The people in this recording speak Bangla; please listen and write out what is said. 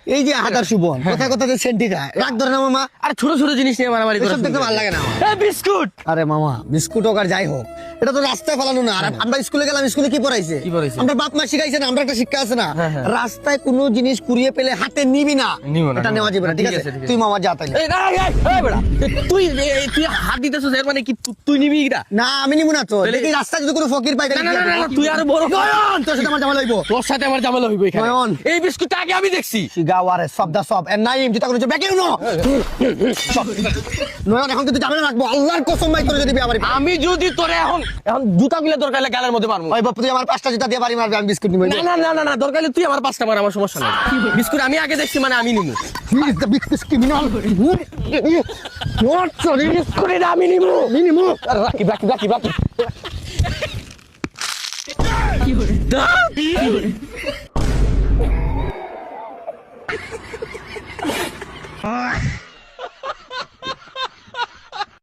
এই যে হাতার সুবন কথা কথা যে সেন্টি খায় রাগ ধরে না মামা। আরে ছোট ছোট জিনিস নিয়ে মারামারি করে এসব দেখতে ভালো লাগে না আমার। এই বিস্কুট আরে মামা বিস্কুট হোক আর যাই হোক এটা তো রাস্তায় ফেলানো না। আর আমরা স্কুলে গেলাম, স্কুলে কি পড়াইছে? কি পড়াইছে? আমরা বাপ মা শিখাইছে না, আমরা একটা শিক্ষা আছে না, হ্যাঁ, হ্যাঁ। রাস্তায় কোনো জিনিস কুড়িয়ে পেলে হাতে নিবি না, নিবো না, এটা নিবো নেওয়া না। যাবে না। ঠিক ঠিক আছে, আছে, ঠিক আছে। তুই মামা যা তাইলে। এই না এই বেড়া তুই হাত দিতেছিস এর মানে কি তুই নিবি এটা? না আমি নিবো না তো। তাহলে- দেখি রাস্তায় যদি কোনো ফকির পাই না তাহলে না কি না, হবে? না, তুই আরো বড় নয়ন, তোর সাথে আমার ঝামেলা হইবো। তোর সাথে আমার ঝামেলা হইবে এখানে। নয়ন। এই বিস্কুটটা আগে আমি দেখছি। শিগাওয়ারে শব্দ সব এর নাইম যেটা কোনো ব্যাকে উনো। নয়ন এখন কিন্তু ঝামেলা রাখবো, আল্লাহর কসম ভাই তোর যদি বিয়ে বাড়ি। আমি যদি তোরে এখন জুতা গুলো দরকার হলে গালের মধ্যে মারবো। ওই বাপ তুই আমার 5টা জুতা দিয়ে বাড়ি মারবি, আমি বিস্কুট নিবো। না না না না না, দরকার হলে তুই আমার 5টা মার, আমার সমস্যা নাই। বিস্কুট আমি আগে দেখছি মানে আমি নিবো। He is the biggest criminal. What? Sorry. Biscuit এটা আমি নিবো। Minimum. রাকিব রাকিব রাকিব রাকিব দা